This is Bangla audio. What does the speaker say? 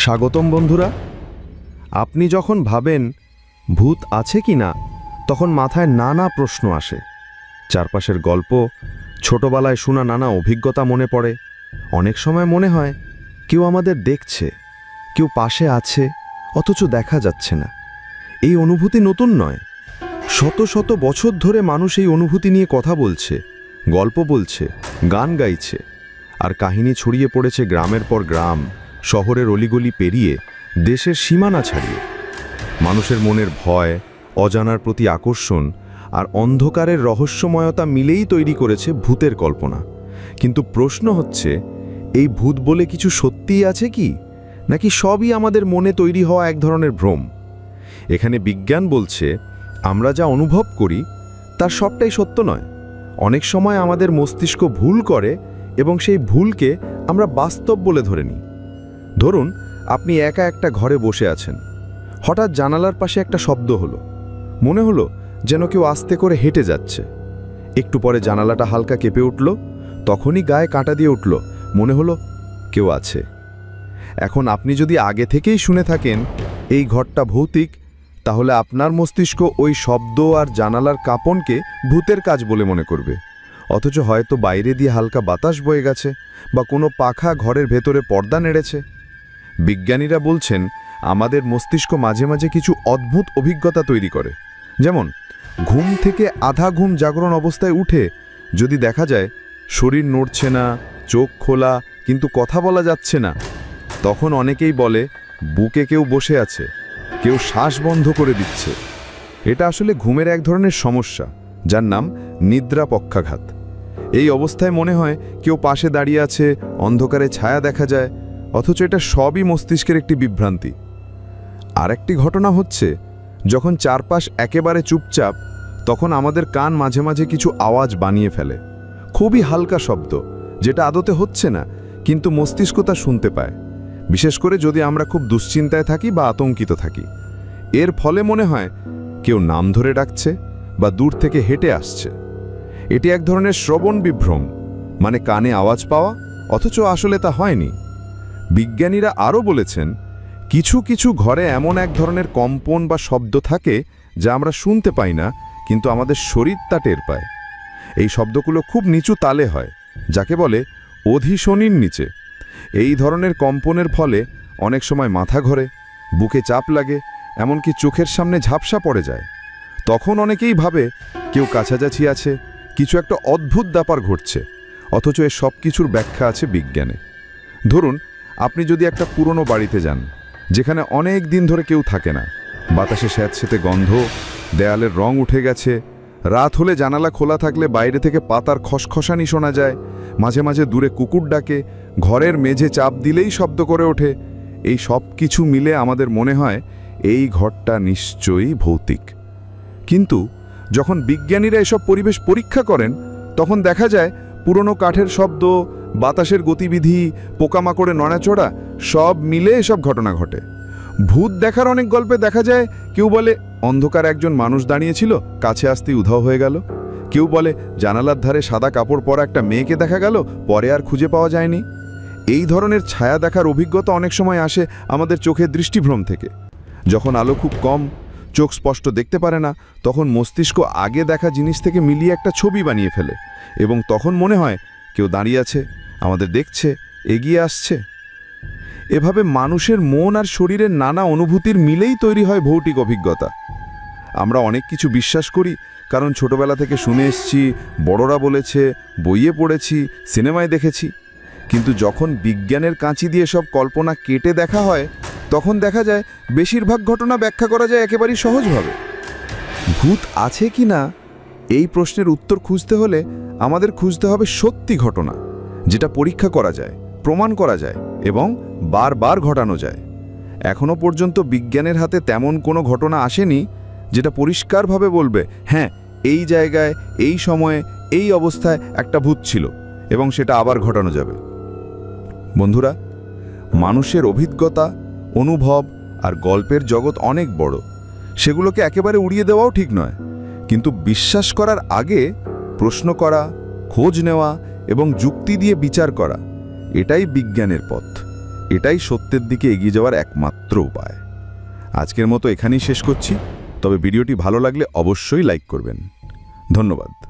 স্বাগতম বন্ধুরা। আপনি যখন ভাবেন ভূত আছে কি না, তখন মাথায় নানা প্রশ্ন আসে। চারপাশের গল্প, ছোটবেলায় শোনা নানা অভিজ্ঞতা মনে পড়ে। অনেক সময় মনে হয় কেউ আমাদের দেখছে, কেউ পাশে আছে, অথচ দেখা যাচ্ছে না। এই অনুভূতি নতুন নয়। শত শত বছর ধরে মানুষ এই অনুভূতি নিয়ে কথা বলছে, গল্প বলছে, গান গাইছে। আর কাহিনী ছড়িয়ে পড়েছে গ্রামের পর গ্রাম, শহরের অলিগলি পেরিয়ে, দেশের সীমানা ছাড়িয়ে। মানুষের মনের ভয়, অজানার প্রতি আকর্ষণ আর অন্ধকারের রহস্যময়তা মিলেই তৈরি করেছে ভূতের কল্পনা। কিন্তু প্রশ্ন হচ্ছে, এই ভূত বলে কিছু সত্যিই আছে কি, নাকি সবই আমাদের মনে তৈরি হওয়া এক ধরনের ভ্রম? এখানে বিজ্ঞান বলছে আমরা যা অনুভব করি তার সবটাই সত্য নয়। অনেক সময় আমাদের মস্তিষ্ক ভুল করে এবং সেই ভুলকে আমরা বাস্তব বলে ধরে নিই। ধরুন, আপনি একা একটা ঘরে বসে আছেন। হঠাৎ জানালার পাশে একটা শব্দ হলো। মনে হলো যেন কেউ আস্তে করে হেঁটে যাচ্ছে। একটু পরে জানালাটা হালকা কেঁপে উঠল। তখনই গায়ে কাঁটা দিয়ে উঠল, মনে হলো কেউ আছে। এখন আপনি যদি আগে থেকেই শুনে থাকেন এই ঘরটা ভৌতিক, তাহলে আপনার মস্তিষ্ক ওই শব্দ আর জানালার কাঁপনকে ভূতের কাজ বলে মনে করবে। অথচ হয়তো বাইরে দিয়ে হালকা বাতাস বয়ে গেছে, বা কোনো পাখা ঘরের ভেতরে পর্দা নেড়েছে। বিজ্ঞানীরা বলছেন আমাদের মস্তিষ্ক মাঝে মাঝে কিছু অদ্ভুত অভিজ্ঞতা তৈরি করে। যেমন, ঘুম থেকে আধা ঘুম জাগরণ অবস্থায় উঠে যদি দেখা যায় শরীর নড়ছে না, চোখ খোলা কিন্তু কথা বলা যাচ্ছে না, তখন অনেকেই বলে বুকে কেউ বসে আছে, কেউ শ্বাস বন্ধ করে দিচ্ছে। এটা আসলে ঘুমের এক ধরনের সমস্যা, যার নাম নিদ্রা পক্ষাঘাত। এই অবস্থায় মনে হয় কেউ পাশে দাঁড়িয়ে আছে, অন্ধকারে ছায়া দেখা যায়, অথচ এটা সবই মস্তিষ্কের একটি বিভ্রান্তি। আরেকটি ঘটনা হচ্ছে, যখন চারপাশ একেবারে চুপচাপ, তখন আমাদের কান মাঝে মাঝে কিছু আওয়াজ বানিয়ে ফেলে। খুবই হালকা শব্দ, যেটা আদতে হচ্ছে না, কিন্তু মস্তিষ্ক তা শুনতে পায়। বিশেষ করে যদি আমরা খুব দুশ্চিন্তায় থাকি বা আতঙ্কিত থাকি। এর ফলে মনে হয় কেউ নাম ধরে ডাকছে বা দূর থেকে হেঁটে আসছে। এটি এক ধরনের শ্রবণ বিভ্রম, মানে কানে আওয়াজ পাওয়া, অথচ আসলে তা হয়নি। বিজ্ঞানীরা আরও বলেছেন কিছু কিছু ঘরে এমন এক ধরনের কম্পন বা শব্দ থাকে যা আমরা শুনতে পাই না, কিন্তু আমাদের শরীর তা টের পায়। এই শব্দগুলো খুব নিচু তালে হয়, যাকে বলে অধিশনির নিচে। এই ধরনের কম্পনের ফলে অনেক সময় মাথা ঘোরে, বুকে চাপ লাগে, এমনকি চোখের সামনে ঝাপসা পড়ে যায়। তখন অনেকেই ভাবে কেউ কাছাকাছি আছে, কিছু একটা অদ্ভুত ব্যাপার ঘটছে, অথচ এর সব কিছুর ব্যাখ্যা আছে বিজ্ঞানে। ধরুন, আপনি যদি একটা পুরনো বাড়িতে যান, যেখানে অনেক দিন ধরে কেউ থাকে না, বাতাসে স্যাঁতসেঁতে গন্ধ, দেয়ালের রং উঠে গেছে, রাত হলে জানালা খোলা থাকলে বাইরে থেকে পাতার খসখসানি শোনা যায়, মাঝে মাঝে দূরে কুকুর ডাকে, ঘরের মেঝে চাপ দিলেই শব্দ করে ওঠে। এই সব কিছু মিলে আমাদের মনে হয় এই ঘরটা নিশ্চয়ই ভৌতিক। কিন্তু যখন বিজ্ঞানীরা এসব পরিবেশ পরীক্ষা করেন, তখন দেখা যায় পুরনো কাঠের শব্দ, বাতাসের গতিবিধি, পোকামাকড়ে নড়াচড়া সব মিলে এসব ঘটনা ঘটে। ভূত দেখার অনেক গল্পে দেখা যায় কেউ বলে অন্ধকার একজন মানুষ দাঁড়িয়েছিল, কাছে আসতেই উধাও হয়ে গেল। কেউ বলে জানালার ধারে সাদা কাপড় পরা একটা মেয়েকে দেখা গেল, পরে আর খুঁজে পাওয়া যায়নি। এই ধরনের ছায়া দেখার অভিজ্ঞতা অনেক সময় আসে আমাদের চোখের দৃষ্টিভ্রম থেকে। যখন আলো খুব কম, চোখ স্পষ্ট দেখতে পারে না, তখন মস্তিষ্ক আগে দেখা জিনিস থেকে মিলিয়ে একটা ছবি বানিয়ে ফেলে, এবং তখন মনে হয় কেউ দাঁড়িয়ে আছে, আমাদের দেখছে, এগিয়ে আসছে। এভাবে মানুষের মন আর শরীরের নানা অনুভূতির মিলেই তৈরি হয় ভৌতিক অভিজ্ঞতা। আমরা অনেক কিছু বিশ্বাস করি কারণ ছোটবেলা থেকে শুনে এসেছি, বড়রা বলেছে, বইয়ে পড়েছি, সিনেমায় দেখেছি। কিন্তু যখন বিজ্ঞানের কাঁচি দিয়ে সব কল্পনা কেটে দেখা হয়, তখন দেখা যায় বেশিরভাগ ঘটনা ব্যাখ্যা করা যায় একেবারেই সহজভাবে। ভূত আছে কি না, এই প্রশ্নের উত্তর খুঁজতে হলে আমাদের খুঁজতে হবে সত্যি ঘটনা, যেটা পরীক্ষা করা যায়, প্রমাণ করা যায় এবং বারবার ঘটানো যায়। এখনো পর্যন্ত বিজ্ঞানের হাতে তেমন কোনো ঘটনা আসেনি যেটা পরিষ্কারভাবে বলবে, হ্যাঁ, এই জায়গায়, এই সময়ে, এই অবস্থায় একটা ভূত ছিল এবং সেটা আবার ঘটানো যাবে। বন্ধুরা, মানুষের অভিজ্ঞতা, অনুভব আর গল্পের জগৎ অনেক বড়। সেগুলোকে একেবারে উড়িয়ে দেওয়াও ঠিক নয়। কিন্তু বিশ্বাস করার আগে প্রশ্ন করা, খোঁজ নেওয়া এবং যুক্তি দিয়ে বিচার করা, এটাই বিজ্ঞানের পথ। এটাই সত্যের দিকে এগিয়ে যাওয়ার একমাত্র উপায়। আজকের মতো এখানেই শেষ করছি, তবে ভিডিওটি ভালো লাগলে অবশ্যই লাইক করবেন। ধন্যবাদ।